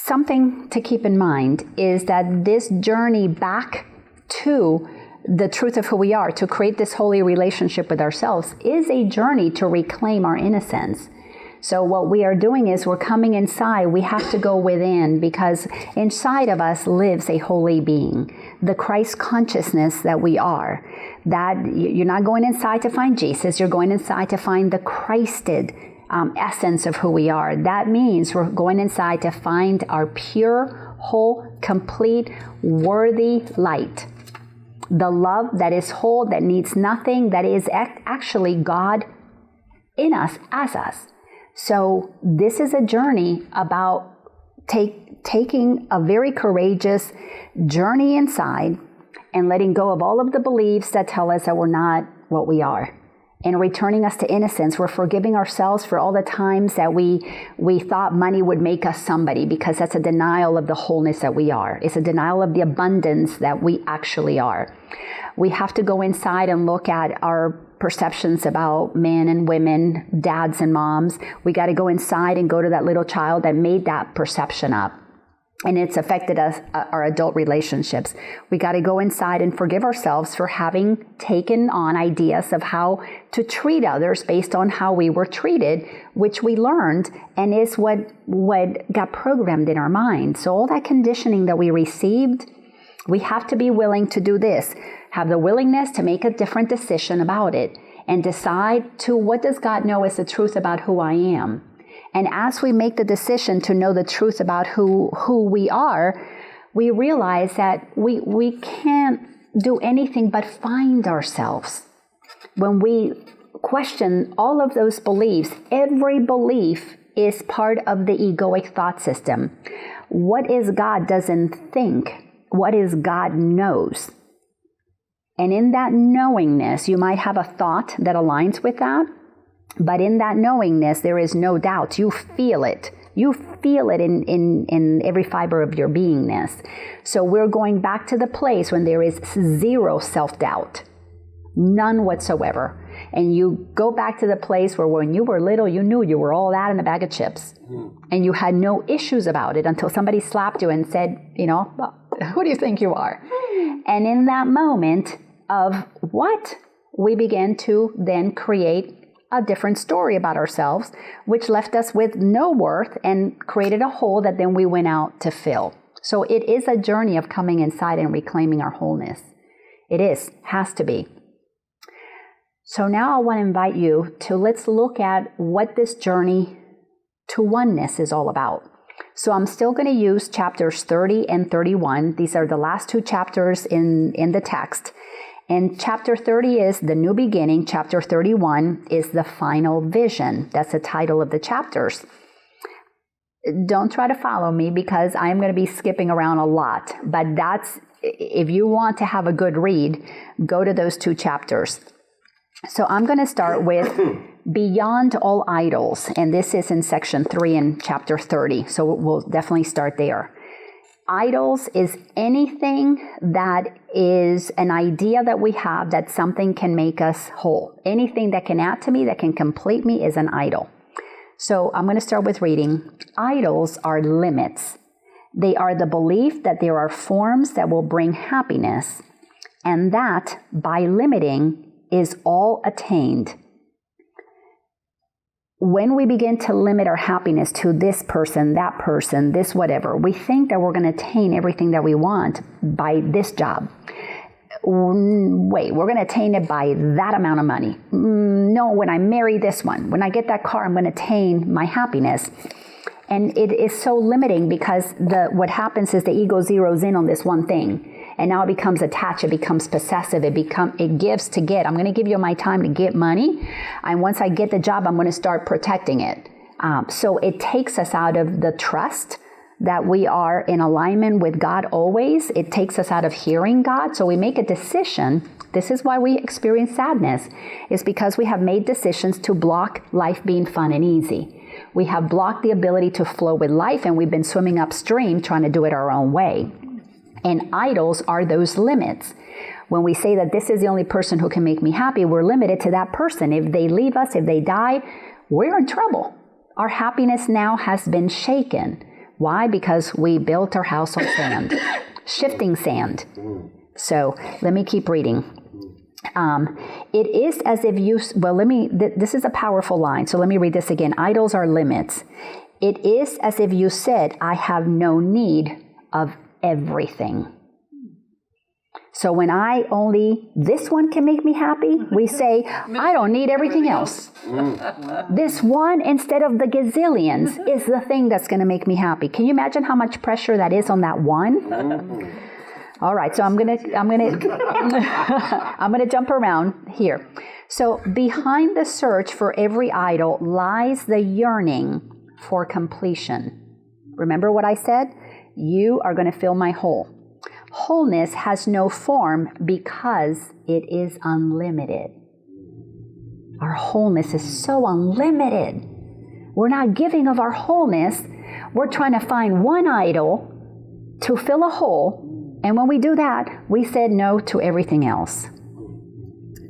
something to keep in mind is that this journey back to the truth of who we are, to create this holy relationship with ourselves, is a journey to reclaim our innocence. So what we are doing is we're coming inside. We have to go within, because inside of us lives a holy being, the Christ consciousness that we are. That you're not going inside to find Jesus, you're going inside to find the Christed essence of who we are. That means we're going inside to find our pure, whole, complete, worthy light. The love that is whole, that needs nothing, that is actually God in us, as us. So this is a journey about taking a very courageous journey inside and letting go of all of the beliefs that tell us that we're not what we are, and returning us to innocence. We're forgiving ourselves for all the times that we thought money would make us somebody, because that's a denial of the wholeness that we are. It's a denial of the abundance that we actually are. We have to go inside and look at our perceptions about men and women, dads and moms. We got to go inside and go to that little child that made that perception up. And it's affected us, our adult relationships. We got to go inside and forgive ourselves for having taken on ideas of how to treat others based on how we were treated, which we learned and is what got programmed in our mind. So all that conditioning that we received, we have to be willing to do this, have the willingness to make a different decision about it and decide to, what does God know is the truth about who I am? And as we make the decision to know the truth about who we are, we realize that we can't do anything but find ourselves. When we question all of those beliefs, every belief is part of the egoic thought system. What is God doesn't think. What is God knows. And in that knowingness, you might have a thought that aligns with that. But in that knowingness, there is no doubt. You feel it. You feel it in every fiber of your beingness. So we're going back to the place when there is zero self-doubt. None whatsoever. And you go back to the place where when you were little, you knew you were all that in a bag of chips. And you had no issues about it until somebody slapped you and said, who do you think you are? And in that moment of what? We began to then create a different story about ourselves, which left us with no worth and created a hole that then we went out to fill. So it is a journey of coming inside and reclaiming our wholeness. It has to be. So now I want to invite you to, let's look at what this journey to oneness is all about. So I'm still going to use chapters 30 and 31. These are the last two chapters in the text. And chapter 30 is the new beginning. Chapter 31 is the final vision. That's the title of the chapters. Don't try to follow me because I'm going to be skipping around a lot. But if you want to have a good read, go to those two chapters. So I'm going to start with Beyond All Idols. And this is in section 3 in chapter 30. So we'll definitely start there. Idols is anything that is an idea that we have that something can make us whole. Anything that can add to me, that can complete me, is an idol. So I'm going to start with reading. Idols are limits. They are the belief that there are forms that will bring happiness, and that by limiting is all attained. When we begin to limit our happiness to this person, that person, this whatever, we think that we're going to attain everything that we want by this job. Wait, we're going to attain it by that amount of money. No, when I marry this one, when I get that car, I'm going to attain my happiness. And it is so limiting because what happens is the ego zeroes in on this one thing. And now it becomes attached, it becomes possessive, it gives to get. I'm going to give you my time to get money. And once I get the job, I'm going to start protecting it. So it takes us out of the trust that we are in alignment with God always. It takes us out of hearing God. So we make a decision. This is why we experience sadness. It's because we have made decisions to block life being fun and easy. We have blocked the ability to flow with life, and we've been swimming upstream trying to do it our own way. And idols are those limits. When we say that this is the only person who can make me happy, we're limited to that person. If they leave us, if they die, we're in trouble. Our happiness now has been shaken. Why? Because we built our house on sand, shifting sand. So let me keep reading. It is as if you, this is a powerful line. So let me read this again. Idols are limits. It is as if you said, I have no need of everything. So when this one can make me happy, we say, I don't need everything else. This one, instead of the gazillions, is the thing that's going to make me happy. Can you imagine how much pressure that is on that one? All right, so I'm gonna jump around here. So behind the search for every idol lies the yearning for completion. Remember what I said? You are going to fill my hole. Wholeness has no form because it is unlimited. Our wholeness is so unlimited. We're not giving of our wholeness. We're trying to find one idol to fill a hole. And when we do that, we said no to everything else.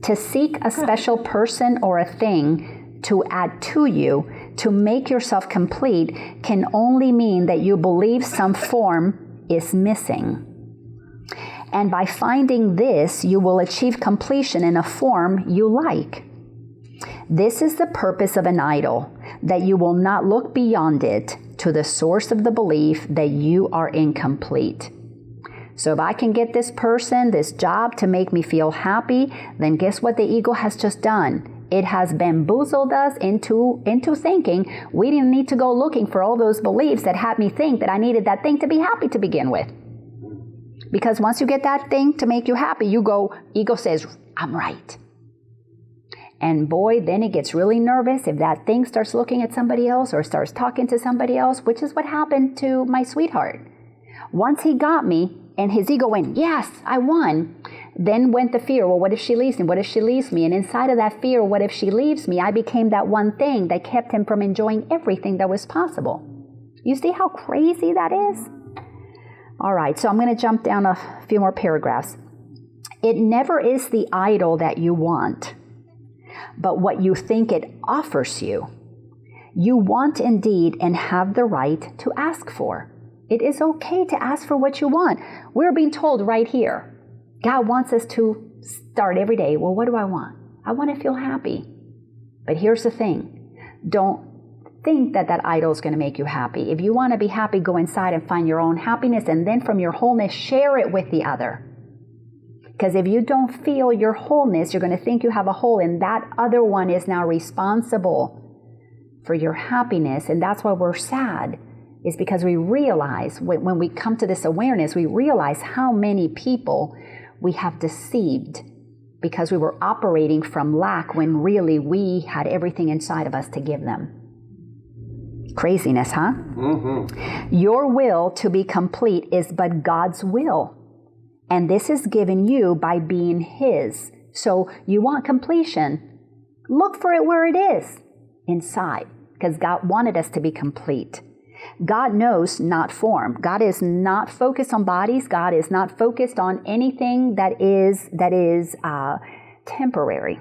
To seek a special person or a thing to add to you, to make yourself complete, can only mean that you believe some form is missing. And by finding this, you will achieve completion in a form you like. This is the purpose of an idol, that you will not look beyond it to the source of the belief that you are incomplete. So if I can get this person, this job to make me feel happy, then guess what the ego has just done? It has bamboozled us into thinking we didn't need to go looking for all those beliefs that had me think that I needed that thing to be happy to begin with. Because once you get that thing to make you happy, ego says, I'm right. And boy, then it gets really nervous if that thing starts looking at somebody else or starts talking to somebody else, which is what happened to my sweetheart. Once he got me and his ego went, yes, I won. Then went the fear, well, what if she leaves me? What if she leaves me? And inside of that fear, what if she leaves me? I became that one thing that kept him from enjoying everything that was possible. You see how crazy that is? All right, so I'm going to jump down a few more paragraphs. It never is the idol that you want, but what you think it offers you. You want indeed and have the right to ask for. It is okay to ask for what you want. We're being told right here, God wants us to start every day. Well, what do I want? I want to feel happy. But here's the thing. Don't think that idol is going to make you happy. If you want to be happy, go inside and find your own happiness, and then from your wholeness, share it with the other. Because if you don't feel your wholeness, you're going to think you have a hole, and that other one is now responsible for your happiness. And that's why we're sad, is because we realize, when we come to this awareness, we realize how many people we have deceived because we were operating from lack when really we had everything inside of us to give them. Craziness, huh? Mm-hmm. Your will to be complete is but God's will. And this is given you by being His. So you want completion. Look for it where it is, inside. Because God wanted us to be complete. God knows not form. God is not focused on bodies. God is not focused on anything that is temporary.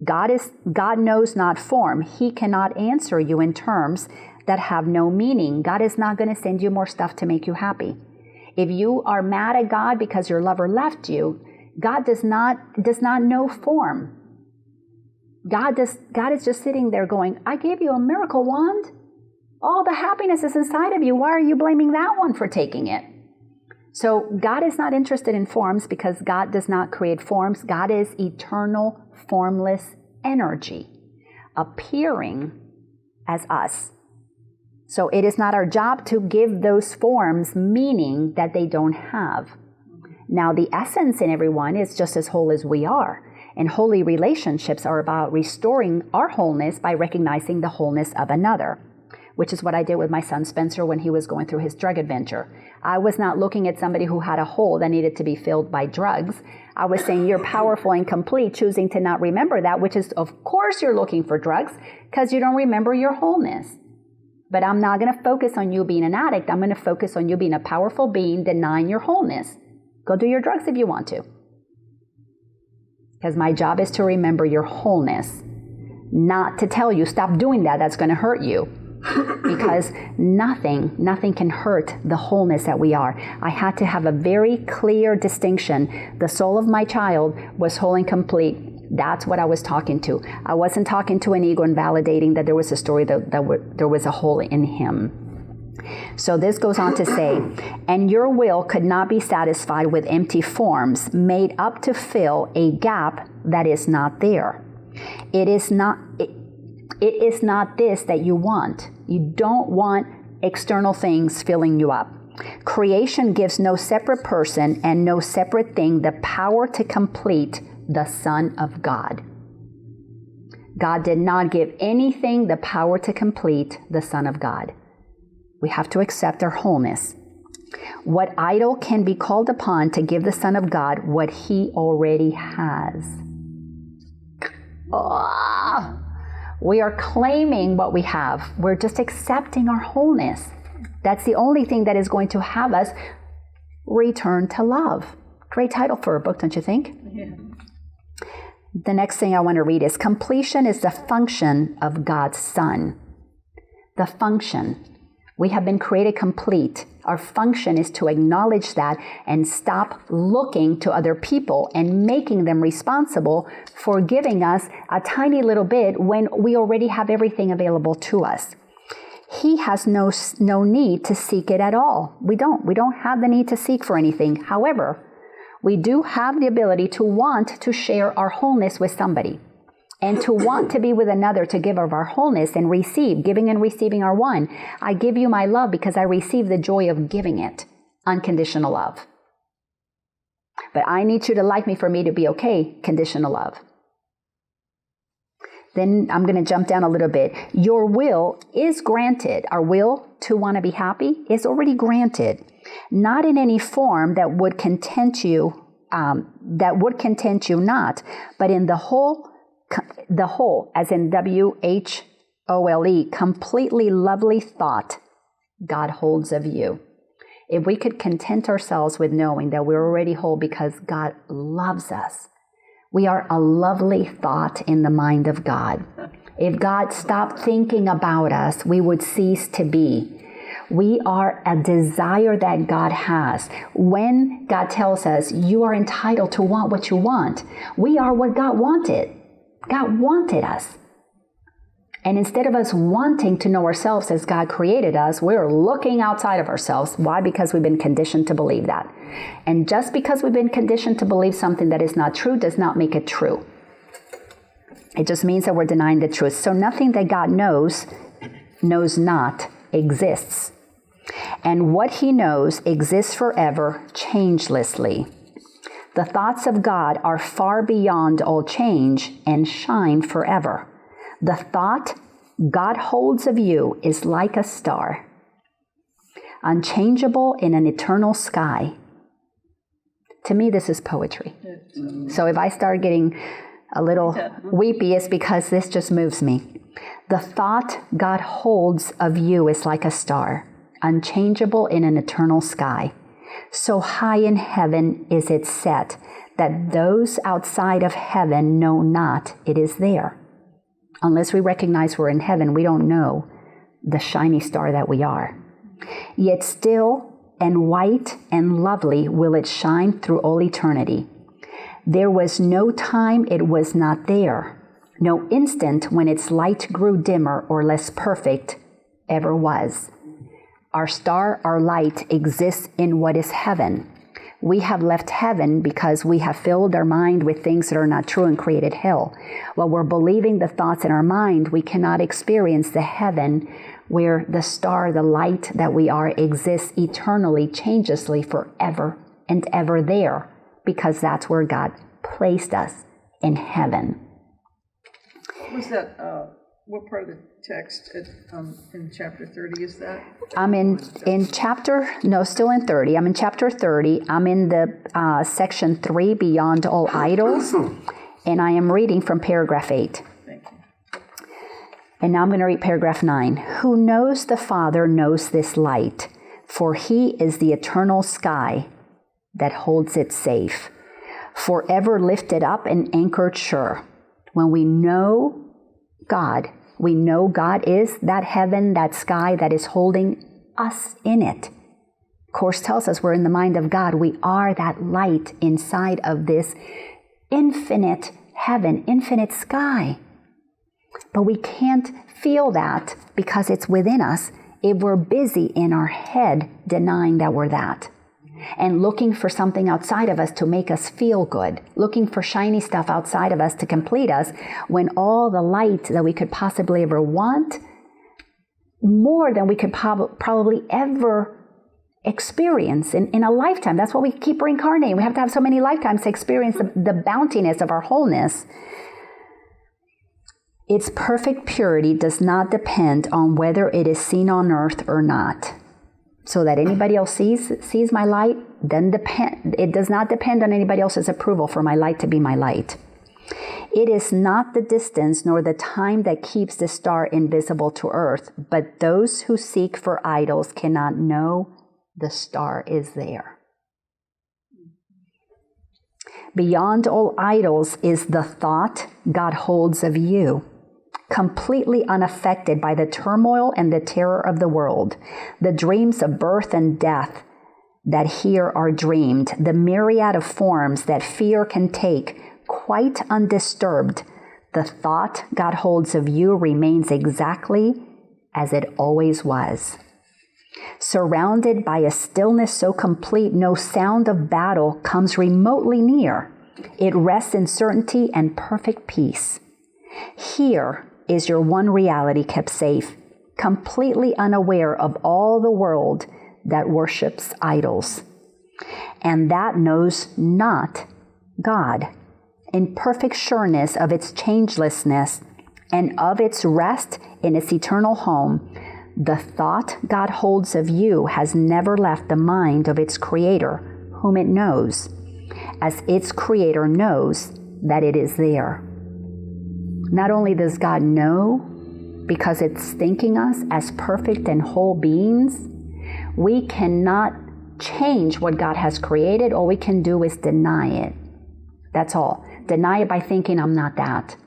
God knows not form. He cannot answer you in terms that have no meaning. God is not going to send you more stuff to make you happy. If you are mad at God because your lover left you, God does not know form. God is just sitting there going, I gave you a miracle wand. All the happiness is inside of you. Why are you blaming that one for taking it? So God is not interested in forms because God does not create forms. God is eternal, formless energy appearing as us. So it is not our job to give those forms meaning that they don't have. Now, the essence in everyone is just as whole as we are. And holy relationships are about restoring our wholeness by recognizing the wholeness of another, which is what I did with my son Spencer when he was going through his drug adventure. I was not looking at somebody who had a hole that needed to be filled by drugs. I was saying, you're powerful and complete, choosing to not remember that, which is, of course, you're looking for drugs because you don't remember your wholeness. But I'm not going to focus on you being an addict. I'm going to focus on you being a powerful being denying your wholeness. Go do your drugs if you want to. Because my job is to remember your wholeness, not to tell you, stop doing that, that's going to hurt you. because nothing can hurt the wholeness that we are. I had to have a very clear distinction. The soul of my child was whole and complete. That's what I was talking to. I wasn't talking to an ego and validating that there was a story that there was a hole in him. So this goes on to say, and your will could not be satisfied with empty forms made up to fill a gap that is not there. It is not this that you want. You don't want external things filling you up. Creation gives no separate person and no separate thing the power to complete the Son of God. God did not give anything the power to complete the Son of God. We have to accept our wholeness. What idol can be called upon to give the Son of God what he already has? Oh, we are claiming what we have. We're just accepting our wholeness. That's the only thing that is going to have us return to love. Great title for a book, don't you think? Yeah. The next thing I want to read is, completion is the function of God's Son. The function. We have been created complete. Our function is to acknowledge that and stop looking to other people and making them responsible for giving us a tiny little bit when we already have everything available to us. He has no need to seek it at all. We don't have the need to seek for anything. However, we do have the ability to want to share our wholeness with somebody. And to want to be with another, to give of our wholeness and receive, giving and receiving are one. I give you my love because I receive the joy of giving it. Unconditional love. But I need you to like me for me to be okay. Conditional love. Then I'm going to jump down a little bit. Your will is granted. Our will to want to be happy is already granted. Not in any form that would content you, not, but in the whole, as in WHOLE, completely lovely thought God holds of you. If we could content ourselves with knowing that we're already whole because God loves us, we are a lovely thought in the mind of God. If God stopped thinking about us, we would cease to be. We are a desire that God has. When God tells us you are entitled to want what you want, we are what God wanted. God wanted us. And instead of us wanting to know ourselves as God created us, we're looking outside of ourselves. Why? Because we've been conditioned to believe that. And just because we've been conditioned to believe something that is not true does not make it true. It just means that we're denying the truth. So nothing that God knows not, exists. And what he knows exists forever, changelessly. The thoughts of God are far beyond all change and shine forever. The thought God holds of you is like a star, unchangeable in an eternal sky. To me, this is poetry. So if I start getting a little weepy, it's because this just moves me. The thought God holds of you is like a star, unchangeable in an eternal sky. So high in heaven is it set that those outside of heaven know not it is there. Unless we recognize we're in heaven, we don't know the shiny star that we are. Yet still and white and lovely will it shine through all eternity. There was no time it was not there, no instant when its light grew dimmer or less perfect ever was. Our star, our light, exists in what is heaven. We have left heaven because we have filled our mind with things that are not true and created hell. While we're believing the thoughts in our mind, we cannot experience the heaven where the star, the light that we are, exists eternally, changelessly, forever and ever there, because that's where God placed us, in heaven. What was that? What part of the text in chapter 30 is that? I'm still in 30. I'm in chapter 30. I'm in the section 3, Beyond All Idols, and I am reading from paragraph 8. Thank you. And now I'm going to read paragraph 9. Who knows the Father knows this light, for he is the eternal sky that holds it safe, forever lifted up and anchored sure. When we know God, We know God is that heaven, that sky that is holding us in it. Course tells us we're in the mind of God. We are that light inside of this infinite heaven, infinite sky. But we can't feel that because it's within us if we're busy in our head denying that we're that. And looking for something outside of us to make us feel good. Looking for shiny stuff outside of us to complete us, when all the light that we could possibly ever want, more than we could probably ever experience in a lifetime. That's why we keep reincarnating. We have to have so many lifetimes to experience the bountiness of our wholeness. Its perfect purity does not depend on whether it is seen on earth or not. So that anybody else sees my light, then it does not depend on anybody else's approval for my light to be my light. It is not the distance nor the time that keeps the star invisible to earth, but those who seek for idols cannot know the star is there. Beyond all idols is the thought God holds of you, completely unaffected by the turmoil and the terror of the world, the dreams of birth and death that here are dreamed, the myriad of forms that fear can take, quite undisturbed. The thought God holds of you remains exactly as it always was. Surrounded by a stillness so complete, no sound of battle comes remotely near. It rests in certainty and perfect peace. Here is your one reality kept safe, completely unaware of all the world that worships idols, and that knows not God. In perfect sureness of its changelessness and of its rest in its eternal home, the thought God holds of you has never left the mind of its Creator, whom it knows, as its Creator knows that it is there. Not only does God know, because it's thinking us as perfect and whole beings, we cannot change what God has created. All we can do is deny it. That's all. Deny it by thinking I'm not that.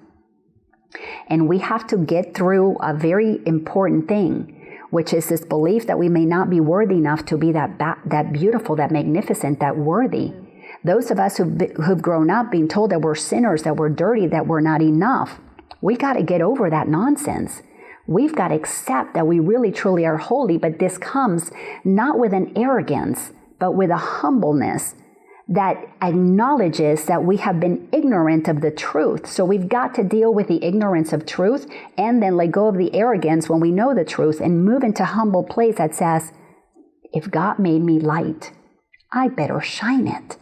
And we have to get through a very important thing, which is this belief that we may not be worthy enough to be that beautiful, that magnificent, that worthy. Those of us who've grown up being told that we're sinners, that we're dirty, that we're not enough, we got to get over that nonsense. We've got to accept that we really truly are holy, but this comes not with an arrogance, but with a humbleness that acknowledges that we have been ignorant of the truth. So we've got to deal with the ignorance of truth and then let go of the arrogance when we know the truth and move into a humble place that says, if God made me light, I better shine it.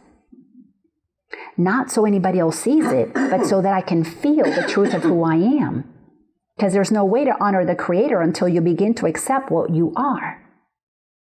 Not so anybody else sees it, but so that I can feel the truth of who I am. Because there's no way to honor the Creator until you begin to accept what you are.